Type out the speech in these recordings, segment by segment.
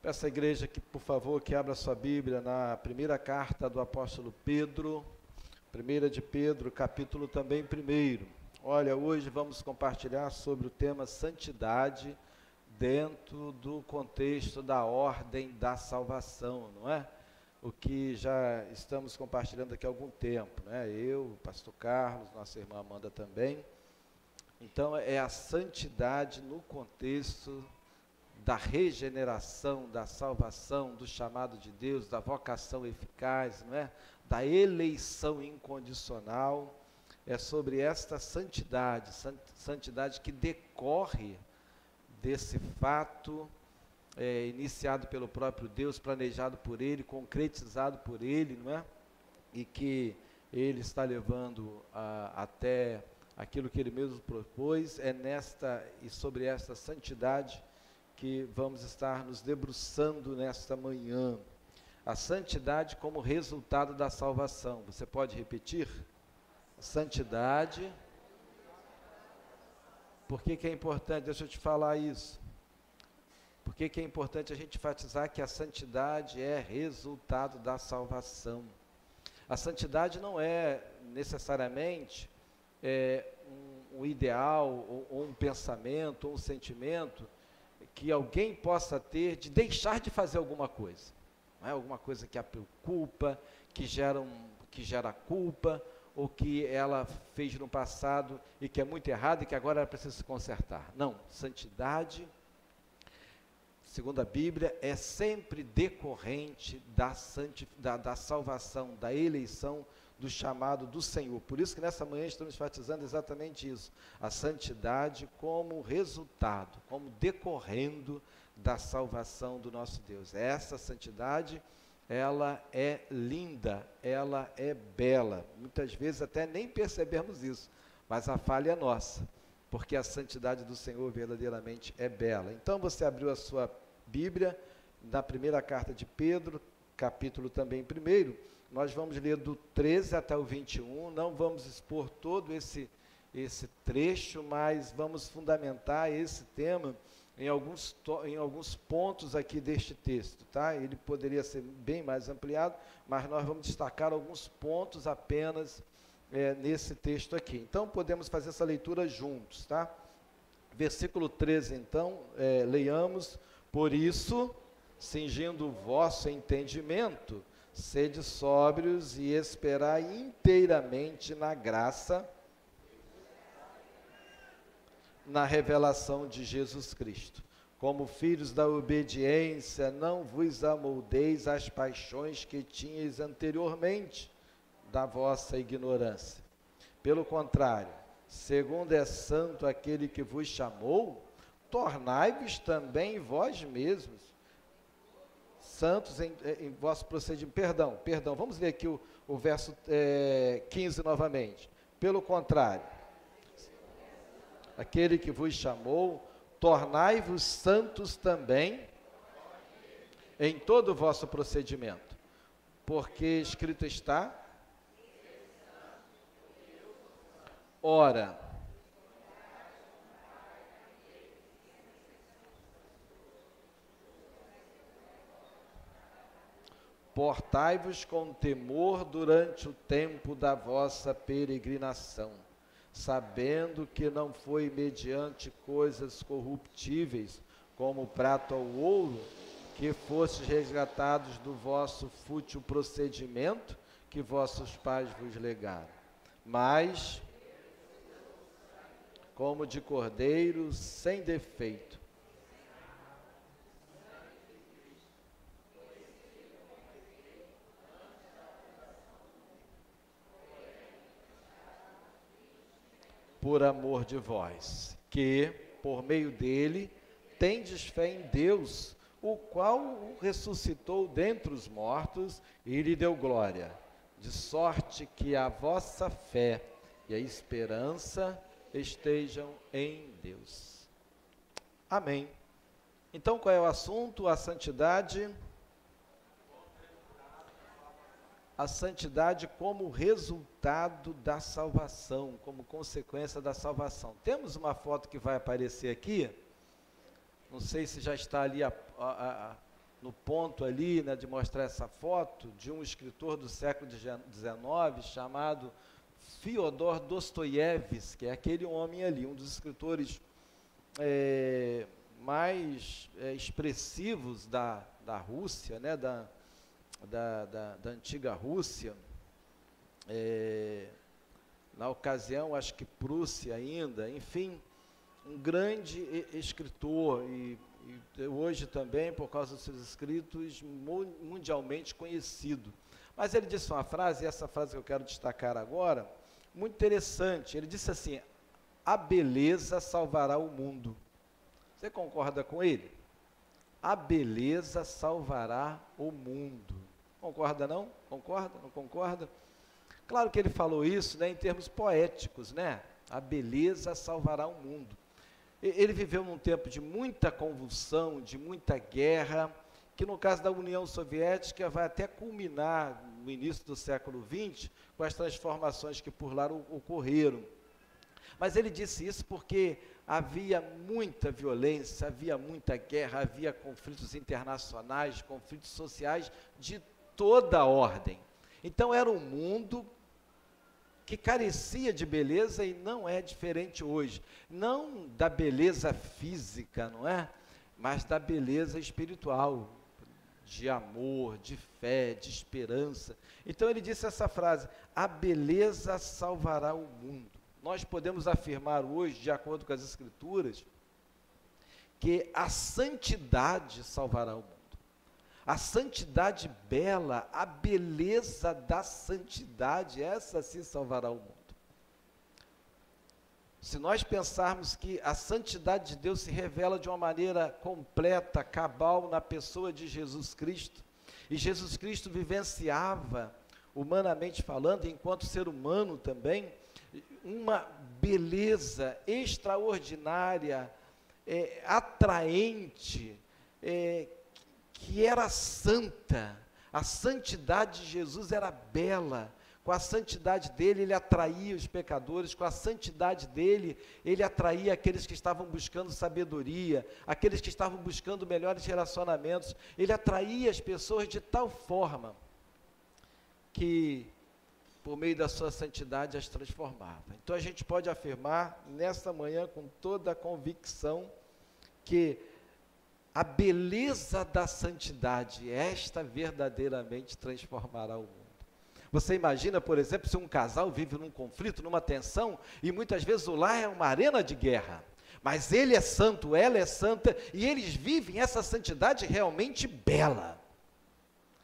Peço à igreja que, por favor, que abra sua Bíblia na primeira carta do apóstolo Pedro, 1 de Pedro, capítulo também 1. Olha, hoje vamos compartilhar sobre o tema santidade dentro do contexto da ordem da salvação, não é? O que já estamos compartilhando aqui há algum tempo, né? Eu, o pastor Carlos, nossa irmã Amanda também. Então, é a santidade no contexto da regeneração, da salvação, do chamado de Deus, da vocação eficaz, não é? Da eleição incondicional. É sobre esta santidade, santidade que decorre desse fato iniciado pelo próprio Deus, planejado por Ele, concretizado por Ele, não é? E que Ele está levando até aquilo que Ele mesmo propôs. É nesta e sobre esta santidade que vamos estar nos debruçando nesta manhã. A santidade como resultado da salvação. Você pode repetir? Santidade. Por que é importante? Deixa eu te falar isso. Por que é importante a gente enfatizar que a santidade é resultado da salvação? A santidade não é necessariamente um ideal, ou um pensamento, ou um sentimento que alguém possa ter de deixar de fazer alguma coisa. Não é alguma coisa que a preocupa, que gera culpa, ou que ela fez no passado e que é muito errado e que agora ela precisa se consertar. Não, santidade, segundo a Bíblia, é sempre decorrente da salvação, da eleição, do chamado do Senhor. Por isso que nessa manhã estamos enfatizando exatamente isso, a santidade como resultado, como decorrendo da salvação do nosso Deus. Essa santidade, ela é linda, ela é bela. Muitas vezes até nem percebemos isso, mas a falha é nossa, porque a santidade do Senhor verdadeiramente é bela. Então você abriu a sua Bíblia, na primeira carta de Pedro, capítulo também 1, nós vamos ler do 13 até o 21, não vamos expor todo esse trecho, mas vamos fundamentar esse tema em alguns pontos aqui deste texto, tá? Ele poderia ser bem mais ampliado, mas nós vamos destacar alguns pontos apenas nesse texto aqui. Então, podemos fazer essa leitura juntos, tá? Versículo 13, então, leiamos: por isso, cingindo o vosso entendimento, sede sóbrios e esperai inteiramente na graça, na revelação de Jesus Cristo. Como filhos da obediência, não vos amoldeis às paixões que tinhais anteriormente da vossa ignorância. Pelo contrário, segundo é santo aquele que vos chamou, tornai-vos também vós mesmos santos em vosso procedimento. Perdão, vamos ler aqui o verso 15 novamente. Pelo contrário, aquele que vos chamou, tornai-vos santos também em todo o vosso procedimento, porque escrito está: ora, portai-vos com temor durante o tempo da vossa peregrinação, sabendo que não foi mediante coisas corruptíveis, como prata ou ouro, que fostes resgatados do vosso fútil procedimento que vossos pais vos legaram, mas como de cordeiro sem defeito, por amor de vós, que, por meio dele, tendes fé em Deus, o qual o ressuscitou dentre os mortos e lhe deu glória, de sorte que a vossa fé e a esperança estejam em Deus. Amém. Então, qual é o assunto? A santidade. A santidade como resultado da salvação, como consequência da salvação. Temos uma foto que vai aparecer aqui, não sei se já está ali no ponto ali, né, de mostrar essa foto de um escritor do século XIX chamado Fyodor Dostoiévski, que é aquele homem ali, um dos escritores mais expressivos da Rússia, né, da antiga Rússia, na ocasião, acho que Prússia ainda, enfim, um grande escritor e hoje também, por causa dos seus escritos, mundialmente conhecido. Mas ele disse uma frase, e essa frase que eu quero destacar agora, muito interessante. Ele disse assim: a beleza salvará o mundo. Você concorda com ele? A beleza salvará o mundo. Concorda não? Concorda? Não concorda? Claro que ele falou isso, né, em termos poéticos, né? A beleza salvará o mundo. Ele viveu num tempo de muita convulsão, de muita guerra, que no caso da União Soviética vai até culminar no início do século XX, com as transformações que por lá ocorreram. Mas ele disse isso porque havia muita violência, havia muita guerra, havia conflitos internacionais, conflitos sociais de toda a ordem. Então era um mundo que carecia de beleza e não é diferente hoje. Não da beleza física, não é? Mas da beleza espiritual, de amor, de fé, de esperança. Então ele disse essa frase: a beleza salvará o mundo. Nós podemos afirmar hoje, de acordo com as Escrituras, que a santidade salvará o mundo. A santidade bela, a beleza da santidade, essa sim salvará o mundo. Se nós pensarmos que a santidade de Deus se revela de uma maneira completa, cabal, na pessoa de Jesus Cristo, e Jesus Cristo vivenciava, humanamente falando, enquanto ser humano também, uma beleza extraordinária, atraente, que era santa. A santidade de Jesus era bela. Com a santidade dele, ele atraía os pecadores. Com a santidade dele, ele atraía aqueles que estavam buscando sabedoria, aqueles que estavam buscando melhores relacionamentos. Ele atraía as pessoas de tal forma que, por meio da sua santidade, as transformava. Então a gente pode afirmar nesta manhã com toda a convicção que a beleza da santidade, esta verdadeiramente transformará o mundo. Você imagina, por exemplo, se um casal vive num conflito, numa tensão, e muitas vezes o lar é uma arena de guerra, mas ele é santo, ela é santa, e eles vivem essa santidade realmente bela.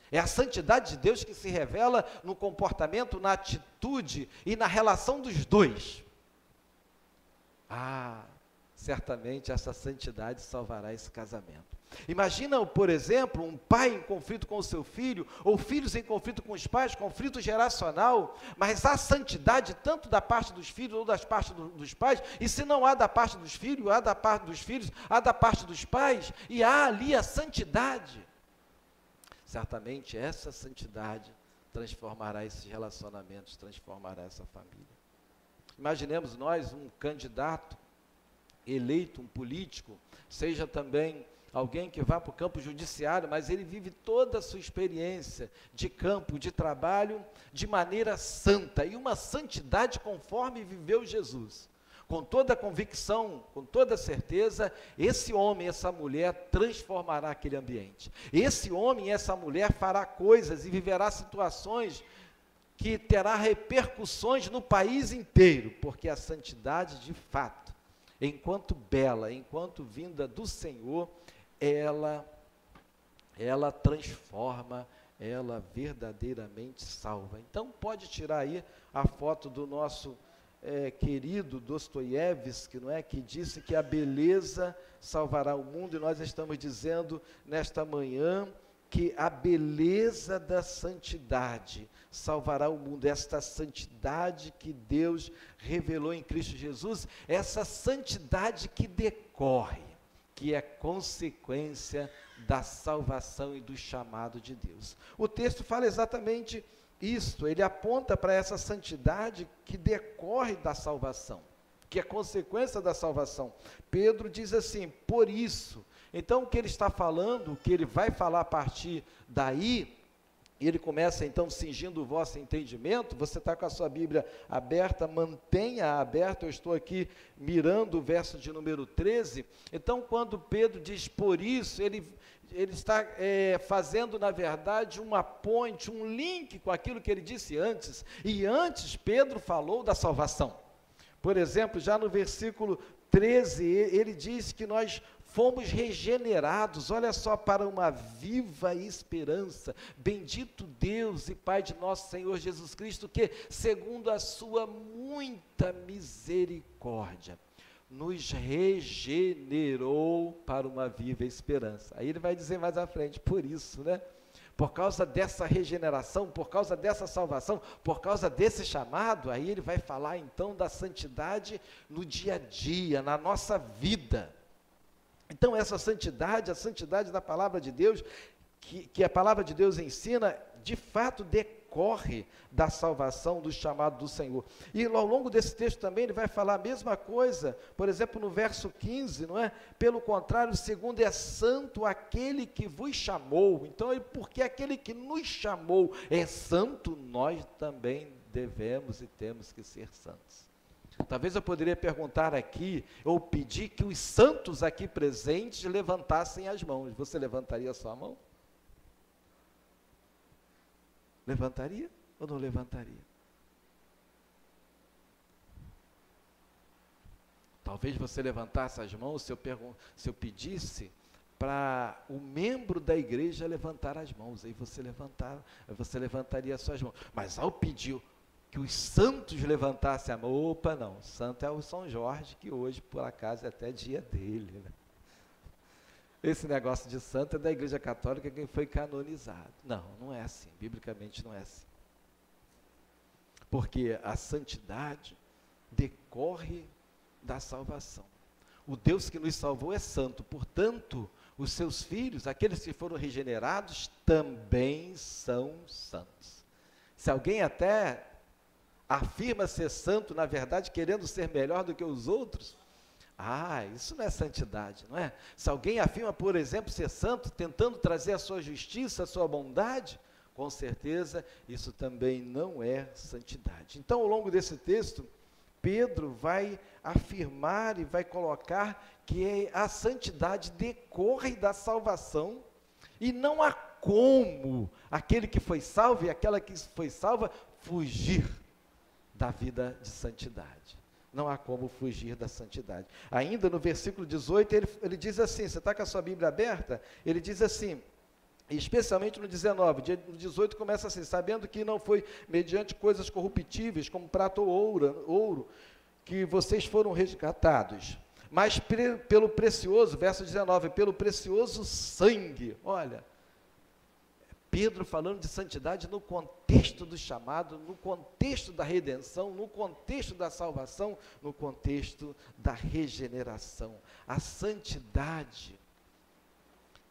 É a santidade de Deus que se revela no comportamento, na atitude e na relação dos dois. Certamente essa santidade salvará esse casamento. Imagina, por exemplo, um pai em conflito com o seu filho, ou filhos em conflito com os pais, conflito geracional, mas há santidade tanto da parte dos filhos ou das partes dos pais, e se não há da parte dos filhos, há da parte dos filhos, há da parte dos pais, e há ali a santidade. Certamente essa santidade transformará esses relacionamentos, transformará essa família. Imaginemos nós um candidato eleito, um político, seja também alguém que vá para o campo judiciário, mas ele vive toda a sua experiência de campo, de trabalho, de maneira santa, e uma santidade conforme viveu Jesus. Com toda a convicção, com toda a certeza, esse homem, essa mulher transformará aquele ambiente. Esse homem e essa mulher fará coisas e viverá situações que terá repercussões no país inteiro, porque a santidade, de fato, enquanto bela, enquanto vinda do Senhor, ela transforma, ela verdadeiramente salva. Então pode tirar aí a foto do nosso querido Dostoiévski, não é? Que disse que a beleza salvará o mundo, e nós estamos dizendo nesta manhã que a beleza da santidade salvará o mundo. Esta santidade que Deus revelou em Cristo Jesus, essa santidade que decorre, que é consequência da salvação e do chamado de Deus. O texto fala exatamente isto, ele aponta para essa santidade que decorre da salvação, que é consequência da salvação. Pedro diz assim: por isso, Então, o que ele está falando, o que ele vai falar a partir daí, ele começa então cingindo o vosso entendimento. Você está com a sua Bíblia aberta, mantenha aberta. Eu estou aqui mirando o verso de número 13. Então, quando Pedro diz por isso, ele está fazendo, na verdade, uma ponte, um link com aquilo que ele disse antes. E antes, Pedro falou da salvação. Por exemplo, já no versículo 13, ele diz que nós fomos regenerados, olha só, para uma viva esperança. Bendito Deus e Pai de nosso Senhor Jesus Cristo, que, segundo a sua muita misericórdia, nos regenerou para uma viva esperança. Aí ele vai dizer mais à frente, por isso, né? Por causa dessa regeneração, por causa dessa salvação, por causa desse chamado, aí ele vai falar então da santidade no dia a dia, na nossa vida. Então essa santidade, a santidade da palavra de Deus, que a palavra de Deus ensina, de fato decorre da salvação, do chamado do Senhor. E ao longo desse texto também ele vai falar a mesma coisa, por exemplo no verso 15, não é? Pelo contrário, segundo é santo aquele que vos chamou. Então, porque aquele que nos chamou é santo, nós também devemos e temos que ser santos. Talvez eu poderia perguntar aqui, ou pedir que os santos aqui presentes levantassem as mãos. Você levantaria a sua mão? Levantaria ou não levantaria? Talvez você levantasse as mãos se eu pedisse para o membro da igreja levantar as mãos. Aí você levantaria as suas mãos. Mas ao pedir que os santos levantassem a mão, opa, não, santo é o São Jorge, que hoje, por acaso, é até dia dele, né? Esse negócio de santo é da Igreja Católica, quem foi canonizado. Não, não é assim, biblicamente não é assim. Porque a santidade decorre da salvação. O Deus que nos salvou é santo, portanto, os seus filhos, aqueles que foram regenerados, também são santos. Se alguém até afirma ser santo, na verdade, querendo ser melhor do que os outros, isso não é santidade, não é? Se alguém afirma, por exemplo, ser santo, tentando trazer a sua justiça, a sua bondade, com certeza, isso também não é santidade. Então, ao longo desse texto, Pedro vai afirmar e vai colocar que a santidade decorre da salvação, e não há como aquele que foi salvo e aquela que foi salva fugir da vida de santidade. Não há como fugir da santidade. Ainda no versículo 18, ele diz assim, você está com a sua Bíblia aberta? Ele diz assim, especialmente no 19, no 18 começa assim, sabendo que não foi mediante coisas corruptíveis, como prata ou ouro, que vocês foram resgatados, mas pelo precioso, verso 19, pelo precioso sangue. Olha, Pedro falando de santidade no contexto do chamado, no contexto da redenção, no contexto da salvação, no contexto da regeneração. A santidade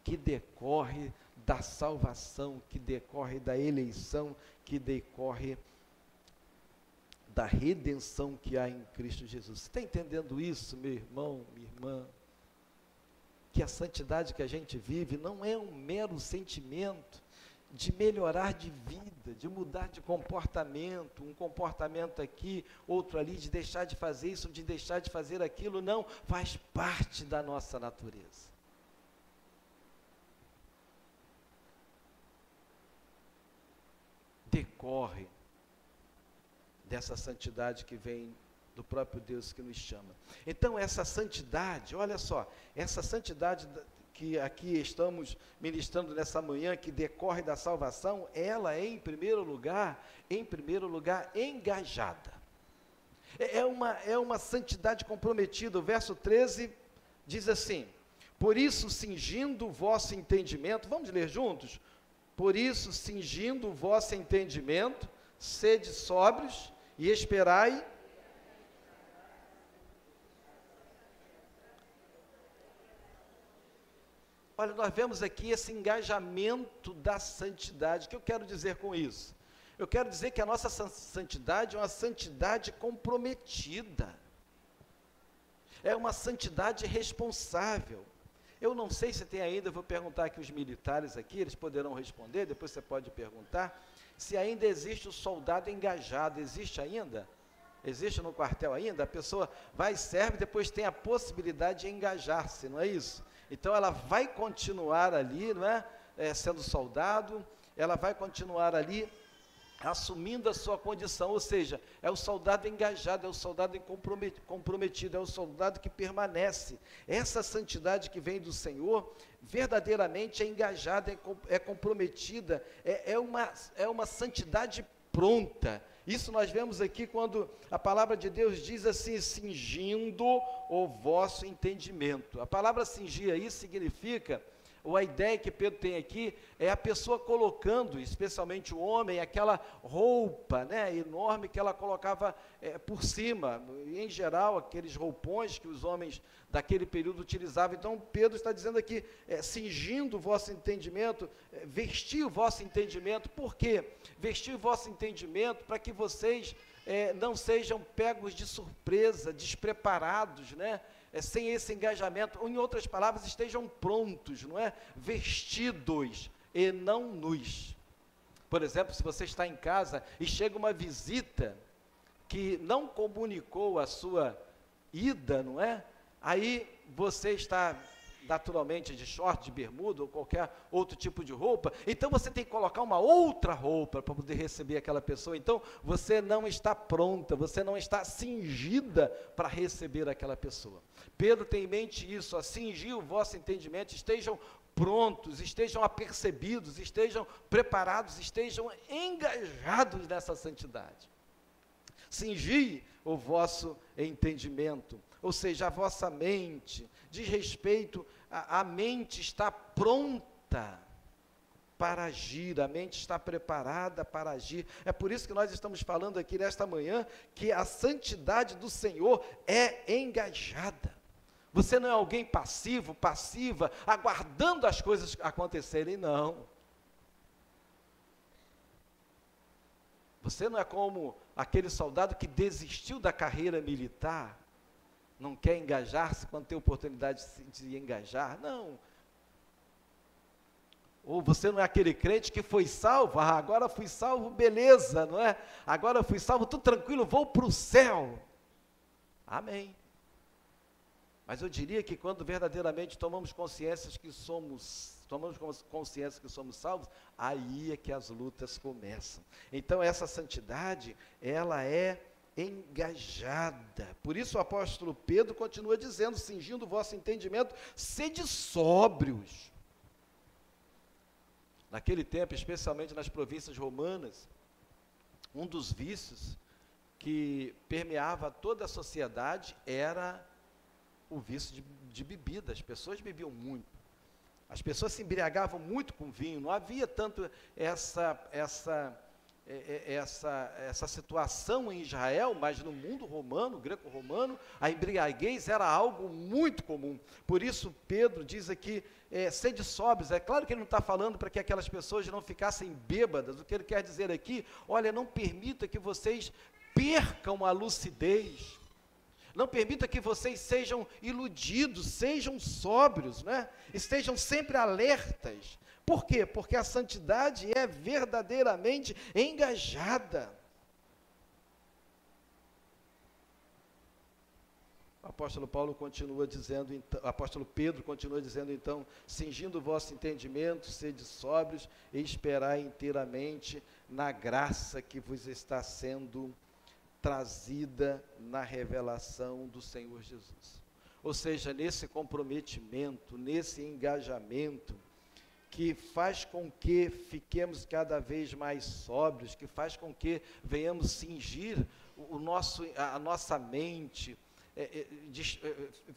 que decorre da salvação, que decorre da eleição, que decorre da redenção que há em Cristo Jesus. Você está entendendo isso, meu irmão, minha irmã? Que a santidade que a gente vive não é um mero sentimento de melhorar de vida, de mudar de comportamento, um comportamento aqui, outro ali, de deixar de fazer isso, de deixar de fazer aquilo, não, faz parte da nossa natureza. Decorre dessa santidade que vem do próprio Deus que nos chama. Então essa santidade, olha só, essa santidade que aqui estamos ministrando nessa manhã, que decorre da salvação, ela é em primeiro lugar, engajada. É uma santidade comprometida. O verso 13 diz assim, por isso cingindo o vosso entendimento, vamos ler juntos? Por isso cingindo o vosso entendimento, sede sóbrios e esperai Olha, nós vemos aqui esse engajamento da santidade. O que eu quero dizer com isso? Eu quero dizer que a nossa santidade é uma santidade comprometida. É uma santidade responsável. Eu não sei se tem ainda, eu vou perguntar aqui os militares aqui, eles poderão responder, depois você pode perguntar, se ainda existe o soldado engajado, existe ainda? Existe no quartel ainda? A pessoa vai e serve, depois tem a possibilidade de engajar-se, não é isso? Então ela vai continuar ali, não é? Sendo soldado, ela vai continuar ali assumindo a sua condição, ou seja, é o soldado engajado, é o soldado comprometido, é o soldado que permanece. Essa santidade que vem do Senhor, verdadeiramente é engajada, é comprometida, é uma santidade pronta. Isso nós vemos aqui quando a palavra de Deus diz assim, cingindo o vosso entendimento. A palavra cingir aí significa, ou a ideia que Pedro tem aqui, é a pessoa colocando, especialmente o homem, aquela roupa, né, enorme que ela colocava por cima, e em geral aqueles roupões que os homens daquele período utilizavam. Então Pedro está dizendo aqui, cingindo o vosso entendimento, vestir o vosso entendimento. Por quê? Vestir o vosso entendimento para que vocês não sejam pegos de surpresa, despreparados, né? Sem esse engajamento, ou em outras palavras, estejam prontos, não é? Vestidos e não nus. Por exemplo, se você está em casa e chega uma visita que não comunicou a sua ida, não é? Aí você está naturalmente de short, de bermuda ou qualquer outro tipo de roupa, então você tem que colocar uma outra roupa para poder receber aquela pessoa. Então você não está pronta, você não está cingida para receber aquela pessoa. Pedro tem em mente isso, cingir o vosso entendimento, estejam prontos, estejam apercebidos, estejam preparados, estejam engajados nessa santidade. Cingir o vosso entendimento, ou seja, a vossa mente, diz respeito, a mente está pronta para agir, a mente está preparada para agir. É por isso que nós estamos falando aqui nesta manhã, que a santidade do Senhor é engajada. Você não é alguém passivo, passiva, aguardando as coisas acontecerem, não. Você não é como aquele soldado que desistiu da carreira militar, não quer engajar-se quando tem oportunidade de engajar, não. Ou você não é aquele crente que foi salvo, agora fui salvo, beleza, não é? Agora fui salvo, tudo tranquilo, vou para o céu. Amém. Mas eu diria que quando verdadeiramente tomamos consciência que somos salvos, aí é que as lutas começam. Então essa santidade, ela é engajada. Por isso o apóstolo Pedro continua dizendo, cingindo o vosso entendimento, sede sóbrios. Naquele tempo, especialmente nas províncias romanas, um dos vícios que permeava toda a sociedade era o vício de bebida. As pessoas bebiam muito. As pessoas se embriagavam muito com vinho. Não havia tanto essa situação em Israel, mas no mundo romano, greco-romano, a embriaguez era algo muito comum. Por isso Pedro diz aqui, sede sóbrios. É claro que ele não está falando para que aquelas pessoas não ficassem bêbadas. O que ele quer dizer aqui, olha, não permita que vocês percam a lucidez. Não permita que vocês sejam iludidos, sejam sóbrios, né? Estejam sempre alertas. Por quê? Porque a santidade é verdadeiramente engajada. O apóstolo Paulo continua dizendo, o apóstolo Pedro continua dizendo, então, cingindo o vosso entendimento, sede sóbrios e esperai inteiramente na graça que vos está sendo trazida na revelação do Senhor Jesus. Ou seja, nesse comprometimento, nesse engajamento, que faz com que fiquemos cada vez mais sóbrios, que faz com que venhamos cingir a nossa mente,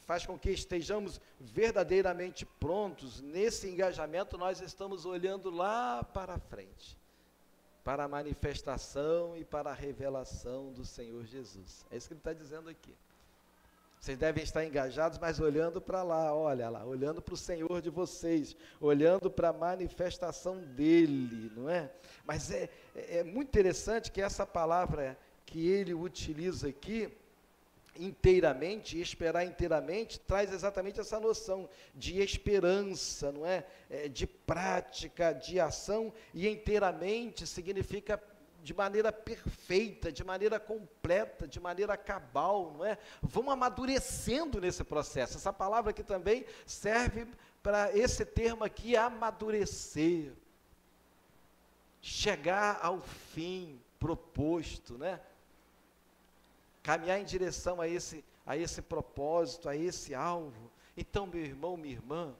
faz com que estejamos verdadeiramente prontos. Nesse engajamento nós estamos olhando lá para frente, para a manifestação e para a revelação do Senhor Jesus. É isso que ele está dizendo aqui. Vocês devem estar engajados, mas olhando para lá, olha lá, olhando para o Senhor de vocês, olhando para a manifestação dEle, não é? Mas é muito interessante que essa palavra que ele utiliza aqui, inteiramente, e esperar inteiramente, traz exatamente essa noção de esperança, não é? De prática, de ação, e inteiramente significa de maneira perfeita, de maneira completa, de maneira cabal, não é? Vão amadurecendo nesse processo. Essa palavra aqui também serve para esse termo aqui, amadurecer, chegar ao fim proposto, né? Caminhar em direção a esse propósito, a esse alvo. Então, meu irmão, minha irmã,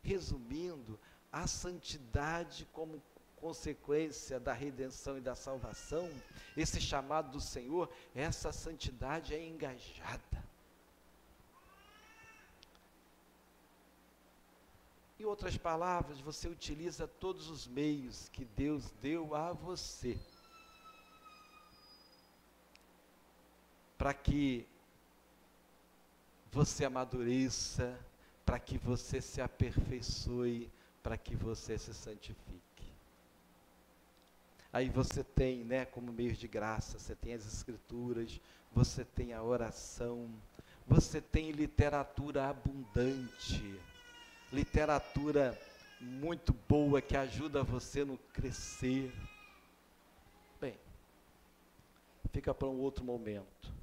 resumindo, a santidade como consequência da redenção e da salvação, esse chamado do Senhor, essa santidade é engajada. Em outras palavras, você utiliza todos os meios que Deus deu a você para que você amadureça, para que você se aperfeiçoe, para que você se santifique. Aí você tem, né, como meio de graça, você tem as escrituras, você tem a oração, você tem literatura abundante, literatura muito boa que ajuda você no crescer. Bem, fica para um outro momento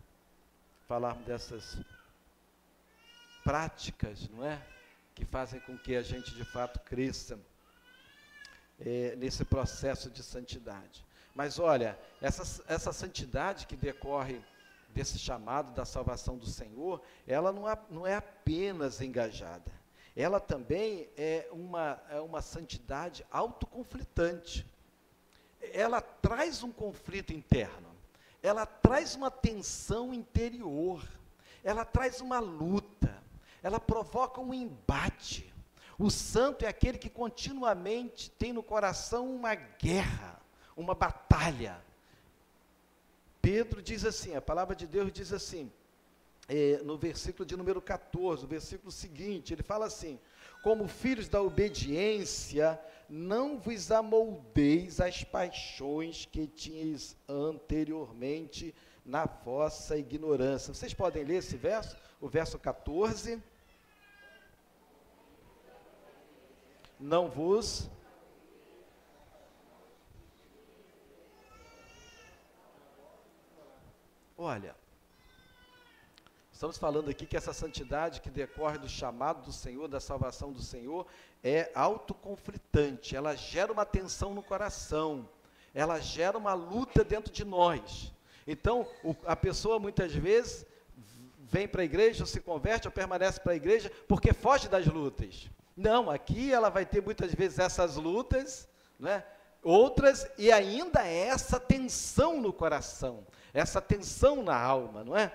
falarmos dessas práticas, não é? Que fazem com que a gente de fato cresça nesse processo de santidade. Mas olha, essa santidade que decorre desse chamado da salvação do Senhor, ela não é apenas engajada, ela também é uma santidade autoconflitante. Ela traz um conflito interno, ela traz uma tensão interior, ela traz uma luta, ela provoca um embate. O santo é aquele que continuamente tem no coração uma guerra, uma batalha. Pedro diz assim, a palavra de Deus diz assim, no versículo de número 14, o versículo seguinte, ele fala assim: como filhos da obediência, não vos amoldeis às paixões que tinhais anteriormente na vossa ignorância. Vocês podem ler esse verso? O verso 14. Não vos... Olha, estamos falando aqui que essa santidade que decorre do chamado do Senhor, da salvação do Senhor, é autoconflitante, ela gera uma tensão no coração, ela gera uma luta dentro de nós. Então, a pessoa muitas vezes vem para a igreja, ou se converte, ou permanece para a igreja, porque foge das lutas. Não, aqui ela vai ter muitas vezes essas lutas, né? Outras, e ainda essa tensão no coração, essa tensão na alma, não é?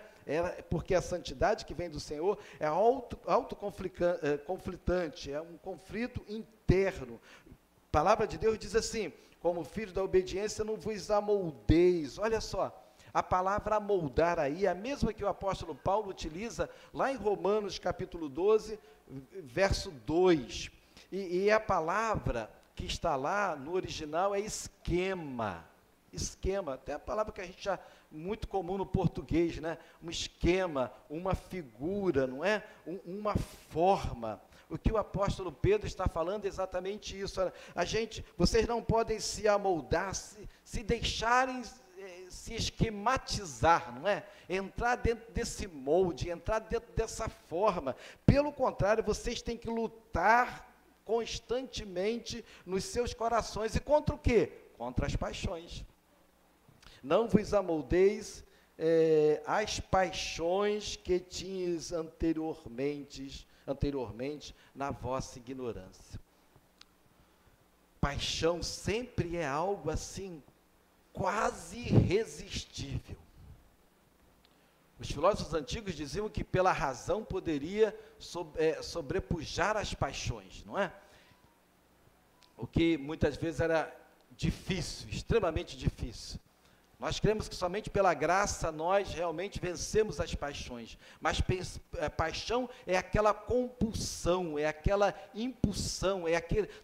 Porque a santidade que vem do Senhor é autoconflitante, é um conflito interno. A palavra de Deus diz assim: como filhos da obediência não vos amoldeis. Olha só, a palavra amoldar aí é a mesma que o apóstolo Paulo utiliza lá em Romanos capítulo 12, verso 2. E a palavra que está lá no original é esquema. Esquema, até a palavra que a gente já, muito comum no português, né? Um esquema, uma figura, não é? Uma forma. O que o apóstolo Pedro está falando é exatamente isso. Olha, vocês não podem se amoldar, se deixarem se esquematizar, não é? Entrar dentro desse molde, entrar dentro dessa forma. Pelo contrário, vocês têm que lutar constantemente nos seus corações. E contra o quê? Contra as paixões. Não vos amoldeis às paixões que tinhas anteriormente na vossa ignorância. Paixão sempre é algo assim, quase irresistível. Os filósofos antigos diziam que pela razão poderia sobrepujar as paixões, não é? O que muitas vezes era difícil, extremamente difícil. Nós cremos que somente pela graça nós realmente vencemos as paixões, mas paixão é aquela compulsão, é aquela impulsão,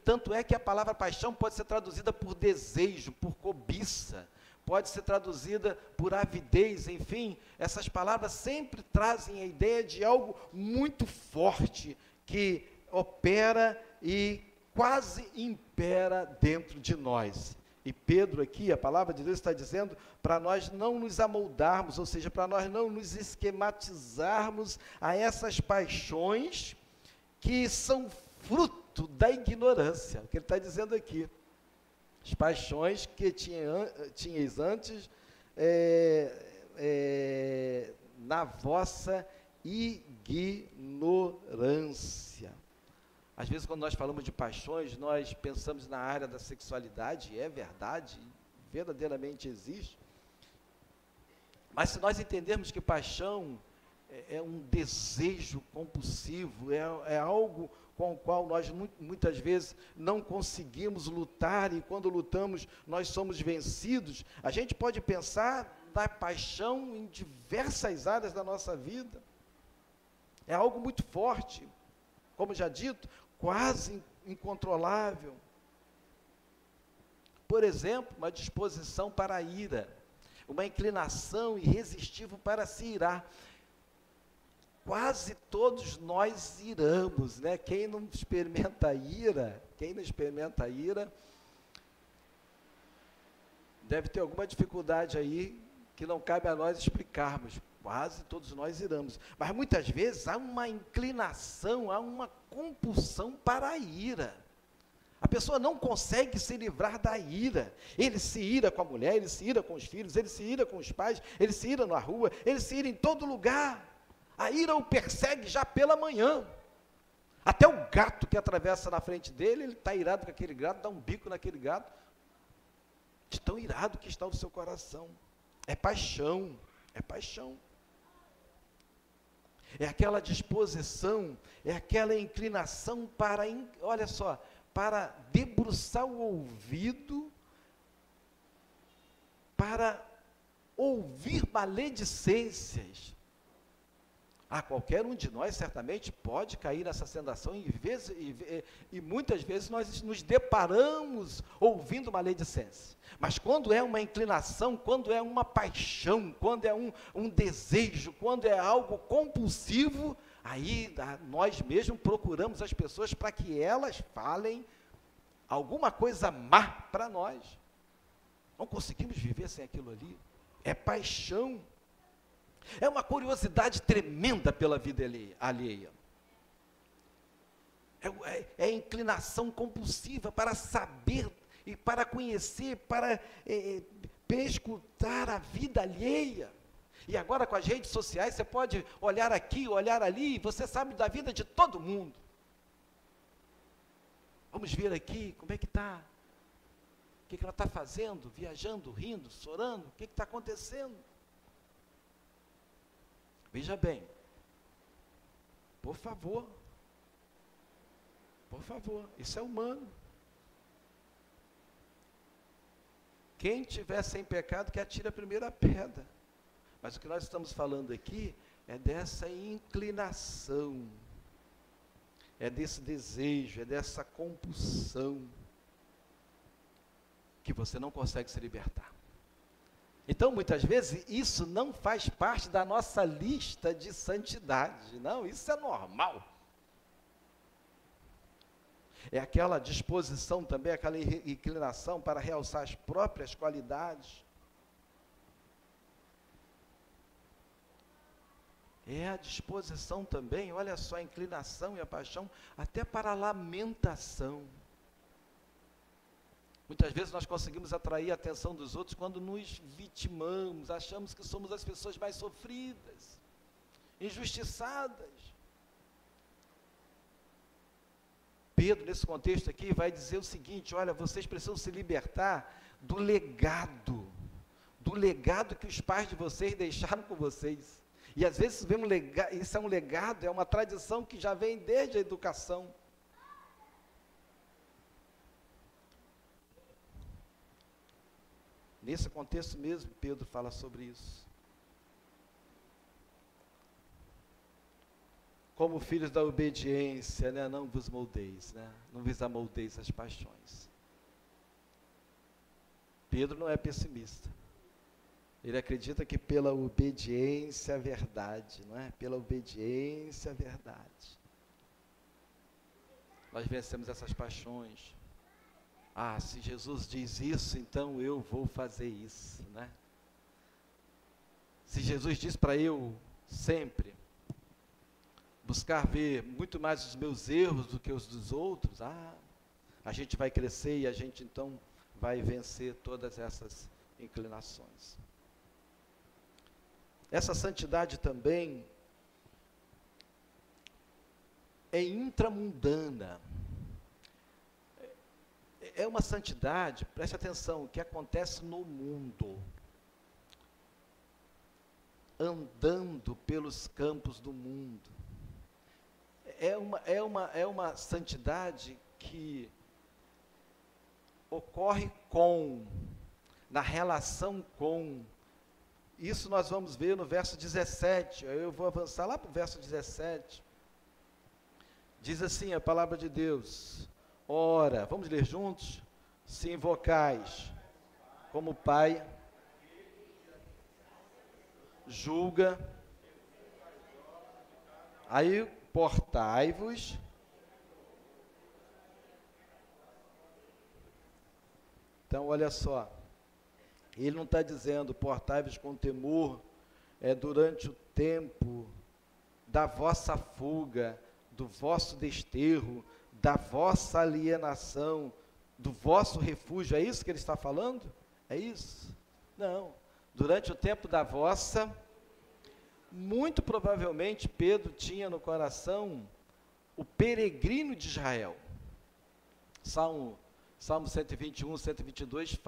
tanto é que a palavra paixão pode ser traduzida por desejo, por cobiça, pode ser traduzida por avidez, enfim, essas palavras sempre trazem a ideia de algo muito forte, que opera e quase impera dentro de nós. E Pedro aqui, a palavra de Deus está dizendo para nós não nos amoldarmos, ou seja, para nós não nos esquematizarmos a essas paixões que são fruto da ignorância. O que ele está dizendo aqui. As paixões que tinhas antes na vossa ignorância. Às vezes, quando nós falamos de paixões, nós pensamos na área da sexualidade, é verdade, verdadeiramente existe. Mas se nós entendermos que paixão é um desejo compulsivo, é algo com o qual nós muitas vezes não conseguimos lutar, e quando lutamos nós somos vencidos, a gente pode pensar na paixão em diversas áreas da nossa vida. É algo muito forte, como já dito, quase incontrolável. Por exemplo, uma disposição para a ira, uma inclinação irresistível para se irar. Quase todos nós iramos, né? Quem não experimenta ira, deve ter alguma dificuldade aí que não cabe a nós explicarmos. Quase todos nós iramos. Mas muitas vezes há uma inclinação, há uma compulsão para a ira. A pessoa não consegue se livrar da ira. Ele se ira com a mulher, ele se ira com os filhos, ele se ira com os pais, ele se ira na rua, ele se ira em todo lugar. A ira o persegue já pela manhã. Até o gato que atravessa na frente dele, ele está irado com aquele gato, dá um bico naquele gato. De tão irado que está o seu coração. É paixão, é paixão. É aquela disposição, é aquela inclinação para, olha só, para debruçar o ouvido, para ouvir maledicências. Qualquer um de nós certamente pode cair nessa tentação e muitas vezes nós nos deparamos ouvindo maledicência. Mas quando é uma inclinação, quando é uma paixão, quando é um desejo, quando é algo compulsivo, aí nós mesmos procuramos as pessoas para que elas falem alguma coisa má para nós. Não conseguimos viver sem aquilo ali. É paixão. É uma curiosidade tremenda pela vida alheia. É inclinação compulsiva para saber e para conhecer, para perscrutar a vida alheia. E agora com as redes sociais, você pode olhar aqui, olhar ali, você sabe da vida de todo mundo. Vamos ver aqui, como é que está? O que ela está fazendo? Viajando, rindo, chorando? O que está acontecendo? Veja bem, por favor, isso é humano. Quem tiver sem pecado, que atire a primeira pedra. Mas o que nós estamos falando aqui é dessa inclinação, é desse desejo, é dessa compulsão, que você não consegue se libertar. Então, muitas vezes, isso não faz parte da nossa lista de santidade. Não, isso é normal. É aquela disposição também, aquela inclinação para realçar as próprias qualidades. É a disposição também, olha só, a inclinação e a paixão, até para a lamentação. Muitas vezes nós conseguimos atrair a atenção dos outros quando nos vitimamos, achamos que somos as pessoas mais sofridas, injustiçadas. Pedro, nesse contexto aqui, vai dizer o seguinte: olha, vocês precisam se libertar do legado que os pais de vocês deixaram com vocês. E às vezes isso é um legado, é uma tradição que já vem desde a educação. Nesse contexto mesmo, Pedro fala sobre isso. Como filhos da obediência, né, não vos moldeis, né, não vos amoldeis as paixões. Pedro não é pessimista. Ele acredita que pela obediência à verdade, não é? Pela obediência à verdade, nós vencemos essas paixões. Ah, se Jesus diz isso, então eu vou fazer isso, né? Se Jesus diz para eu sempre buscar ver muito mais os meus erros do que os dos outros, a gente vai crescer e a gente então vai vencer todas essas inclinações. Essa santidade também é intramundana. É uma santidade, preste atenção, que acontece no mundo, andando pelos campos do mundo. É uma santidade que ocorre na relação com. Isso nós vamos ver no verso 17, eu vou avançar lá para o verso 17. Diz assim a palavra de Deus: ora, vamos ler juntos? Se invocais como Pai, julga, aí portai-vos. Então, olha só, ele não está dizendo portai-vos com temor, durante o tempo da vossa fuga, do vosso desterro, da vossa alienação, do vosso refúgio. É isso que ele está falando? É isso? Não. Durante o tempo da vossa, muito provavelmente Pedro tinha no coração o peregrino de Israel. Salmo 121, 122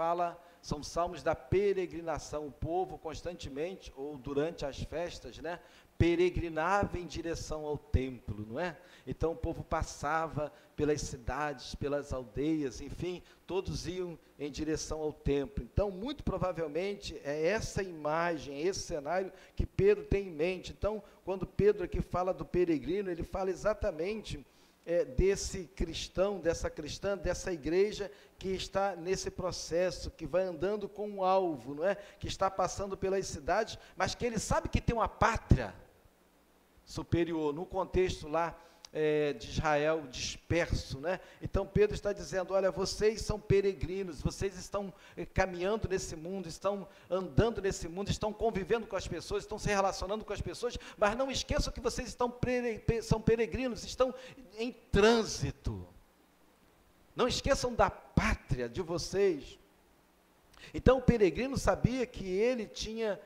são salmos da peregrinação. O povo constantemente, ou durante as festas, né, peregrinava em direção ao templo, não é? Então o povo passava pelas cidades, pelas aldeias, enfim, todos iam em direção ao templo. Então, muito provavelmente, é essa imagem, esse cenário que Pedro tem em mente. Então, quando Pedro aqui fala do peregrino, ele fala exatamente desse cristão, dessa cristã, dessa igreja que está nesse processo, que vai andando com um alvo, não é? Que está passando pelas cidades, mas que ele sabe que tem uma pátria superior, no contexto lá de Israel disperso, né? Então Pedro está dizendo, olha, vocês são peregrinos, vocês estão caminhando nesse mundo, estão andando nesse mundo, estão convivendo com as pessoas, estão se relacionando com as pessoas, mas não esqueçam que vocês são peregrinos, estão em trânsito. Não esqueçam da pátria de vocês. Então o peregrino sabia que ele tinha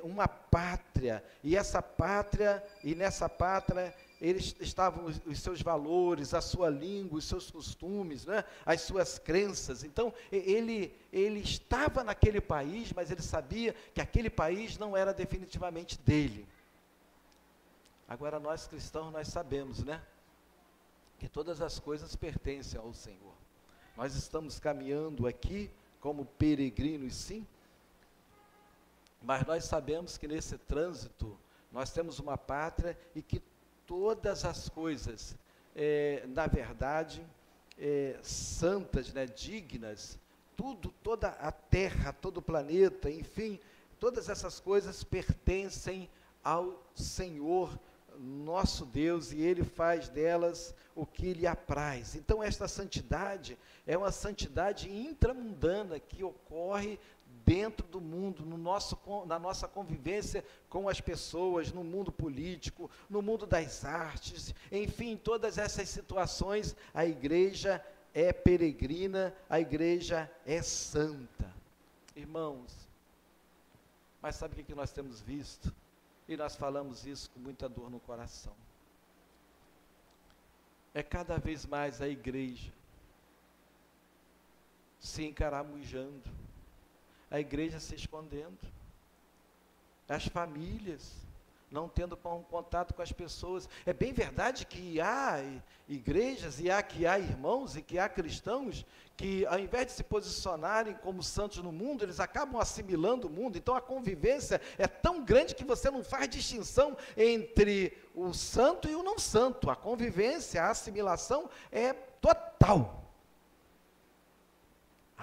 uma pátria, e essa pátria, e nessa pátria eles estavam os seus valores, a sua língua, os seus costumes, né? As suas crenças. Então ele estava naquele país, mas ele sabia que aquele país não era definitivamente dele. Agora nós cristãos, nós sabemos, né, que todas as coisas pertencem ao Senhor. Nós estamos caminhando aqui como peregrinos, sim, mas nós sabemos que nesse trânsito nós temos uma pátria e que todas as coisas, na verdade, santas, né, dignas, toda a terra, todo o planeta, enfim, todas essas coisas pertencem ao Senhor, nosso Deus, e Ele faz delas o que lhe apraz. Então esta santidade é uma santidade intramundana que ocorre dentro do mundo, na nossa convivência com as pessoas, no mundo político, no mundo das artes, enfim, todas essas situações, a igreja é peregrina, a igreja é santa. Irmãos, mas sabe o que nós temos visto? E nós falamos isso com muita dor no coração. É cada vez mais a igreja se encaramujando, a igreja se escondendo, as famílias não tendo contato com as pessoas. É bem verdade que há igrejas que há irmãos e que há cristãos que, ao invés de se posicionarem como santos no mundo, eles acabam assimilando o mundo. Então a convivência é tão grande que você não faz distinção entre o santo e o não santo. A convivência, a assimilação é total.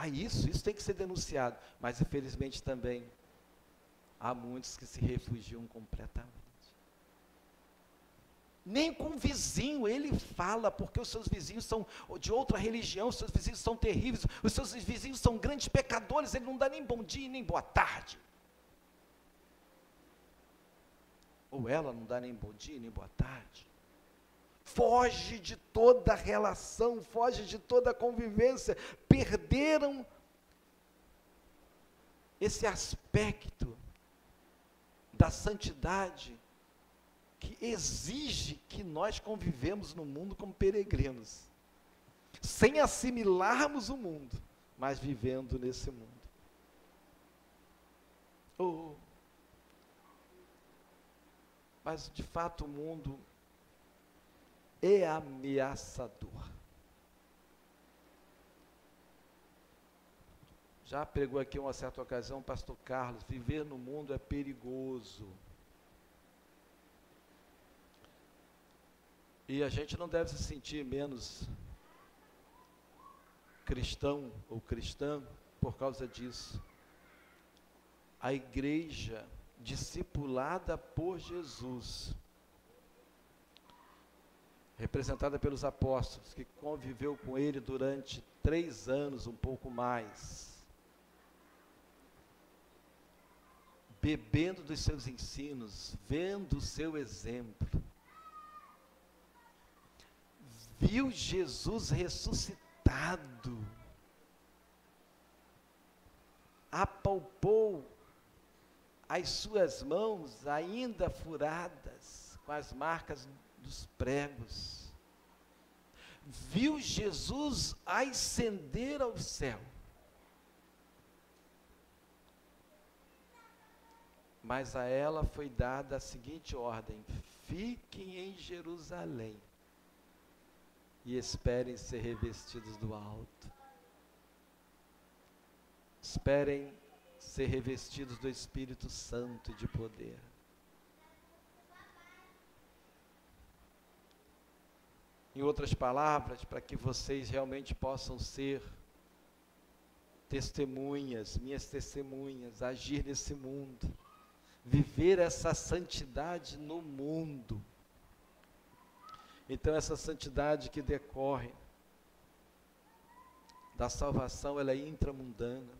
Isso tem que ser denunciado. Mas, infelizmente, também há muitos que se refugiam completamente. Nem com o vizinho ele fala, porque os seus vizinhos são de outra religião, os seus vizinhos são terríveis, os seus vizinhos são grandes pecadores, ele não dá nem bom dia nem boa tarde. Ou ela não dá nem bom dia nem boa tarde. Foge de toda relação, foge de toda convivência, perderam esse aspecto da santidade que exige que nós convivemos no mundo como peregrinos, sem assimilarmos o mundo, mas vivendo nesse mundo. Mas de fato o mundo é ameaçador. Já pregou aqui uma certa ocasião o pastor Carlos, viver no mundo é perigoso. E a gente não deve se sentir menos cristão ou cristã por causa disso. A igreja discipulada por Jesus, representada pelos apóstolos, que conviveu com ele durante 3 anos, um pouco mais, bebendo dos seus ensinos, vendo o seu exemplo, viu Jesus ressuscitado, apalpou as suas mãos ainda furadas com as marcas dos pregos, viu Jesus ascender ao céu, mas a ela foi dada a seguinte ordem: fiquem em Jerusalém e esperem ser revestidos do alto. Esperem ser revestidos do Espírito Santo e de poder. Em outras palavras, para que vocês realmente possam ser testemunhas, minhas testemunhas, agir nesse mundo, viver essa santidade no mundo. Então essa santidade que decorre da salvação, ela é intramundana,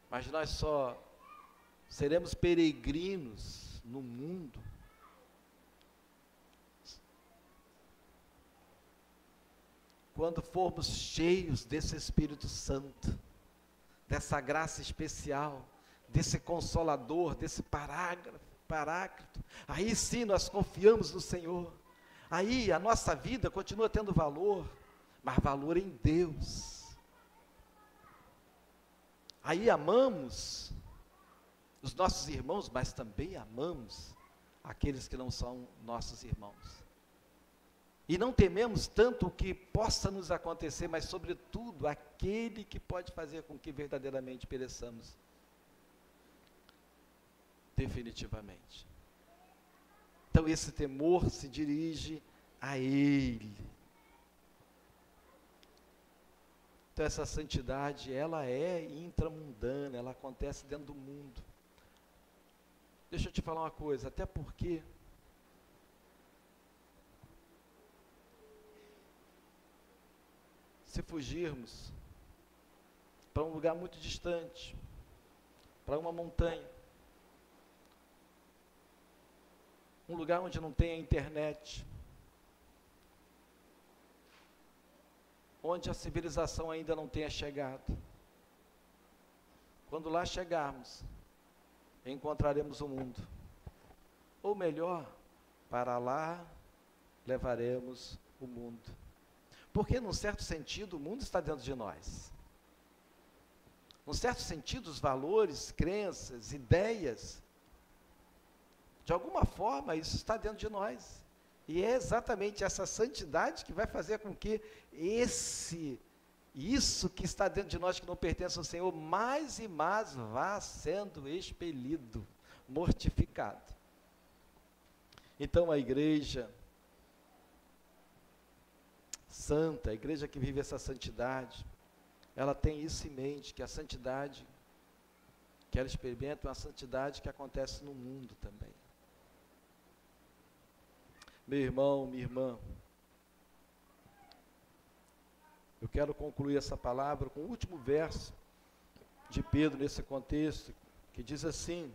mas nós só seremos peregrinos no mundo quando formos cheios desse Espírito Santo, dessa graça especial, desse Consolador, desse Paráclito. Aí sim nós confiamos no Senhor. Aí a nossa vida continua tendo valor, mas valor em Deus. Aí amamos os nossos irmãos, mas também amamos aqueles que não são nossos irmãos. E não tememos tanto o que possa nos acontecer, mas sobretudo aquele que pode fazer com que verdadeiramente pereçamos definitivamente. Então esse temor se dirige a Ele. Então essa santidade, ela é intramundana, ela acontece dentro do mundo. Deixa eu te falar uma coisa, até porque se fugirmos para um lugar muito distante, para uma montanha, um lugar onde não tem a internet, onde a civilização ainda não tenha chegado. Quando lá chegarmos, encontraremos o mundo. Ou melhor, para lá levaremos o mundo. Porque, num certo sentido, o mundo está dentro de nós. Num certo sentido, os valores, crenças, ideias, de alguma forma, isso está dentro de nós. E é exatamente essa santidade que vai fazer com que isso que está dentro de nós, que não pertence ao Senhor, mais e mais vá sendo expelido, mortificado. Então a igreja santa, a igreja que vive essa santidade, ela tem isso em mente, que a santidade que ela experimenta é uma santidade que acontece no mundo também. Meu irmão, minha irmã, eu quero concluir essa palavra com o último verso de Pedro nesse contexto, que diz assim,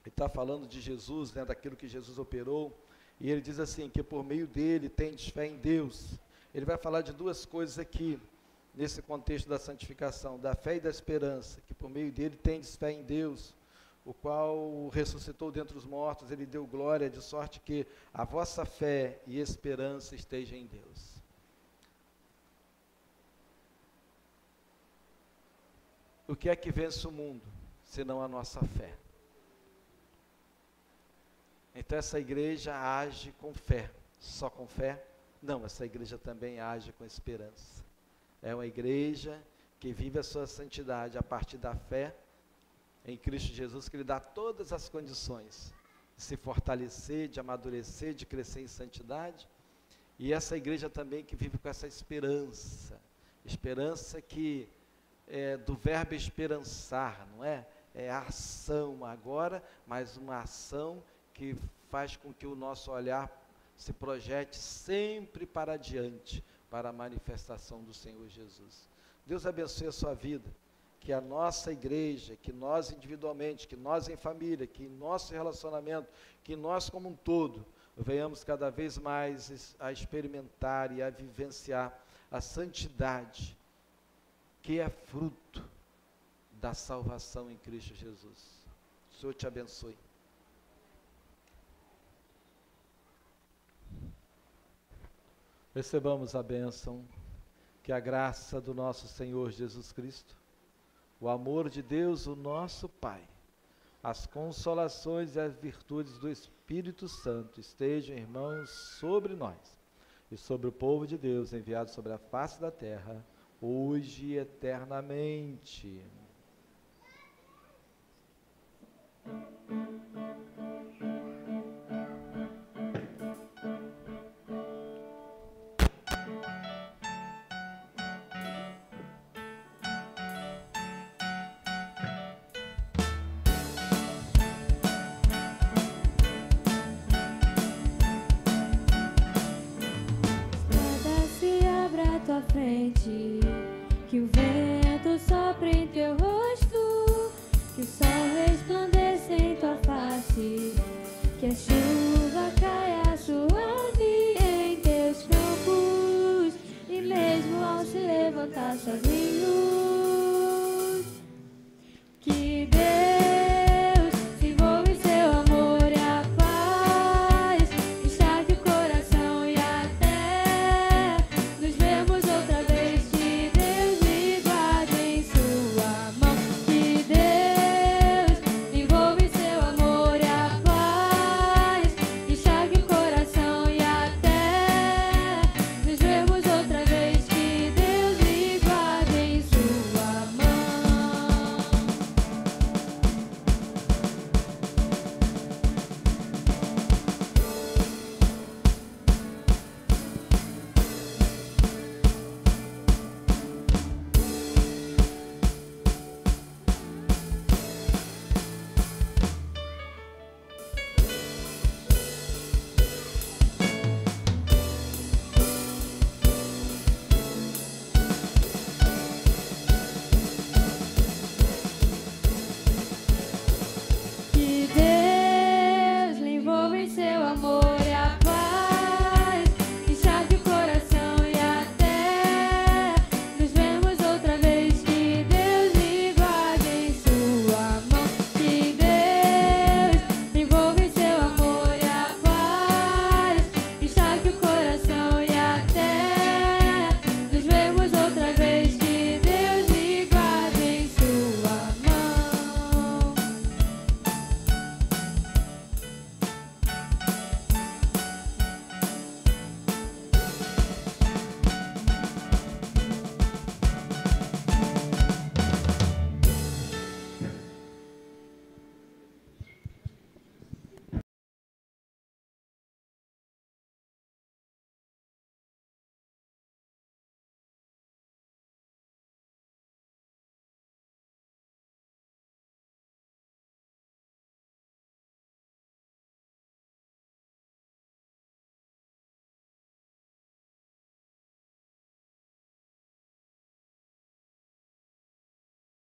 ele está falando de Jesus, né, daquilo que Jesus operou, e ele diz assim, que por meio dele tendes fé em Deus. Ele vai falar de duas coisas aqui, nesse contexto da santificação, da fé e da esperança, que por meio dele tendes fé em Deus, o qual ressuscitou dentre os mortos, ele deu glória, de sorte que a vossa fé e esperança estejam em Deus. O que é que vence o mundo, senão a nossa fé? Então essa igreja age com fé, só com fé? Não, essa igreja também age com esperança. É uma igreja que vive a sua santidade a partir da fé em Cristo Jesus, que lhe dá todas as condições de se fortalecer, de amadurecer, de crescer em santidade. E essa igreja também que vive com essa esperança, esperança que é do verbo esperançar, não é? É a ação agora, mas uma ação que faz com que o nosso olhar se projete sempre para diante, para a manifestação do Senhor Jesus. Deus abençoe a sua vida, que a nossa igreja, que nós individualmente, que nós em família, que nosso relacionamento, que nós como um todo, venhamos cada vez mais a experimentar e a vivenciar a santidade, que é fruto da salvação em Cristo Jesus. O Senhor te abençoe. Recebamos a bênção, que a graça do nosso Senhor Jesus Cristo, o amor de Deus, o nosso Pai, as consolações e as virtudes do Espírito Santo estejam, irmãos, sobre nós e sobre o povo de Deus enviado sobre a face da terra, hoje e eternamente.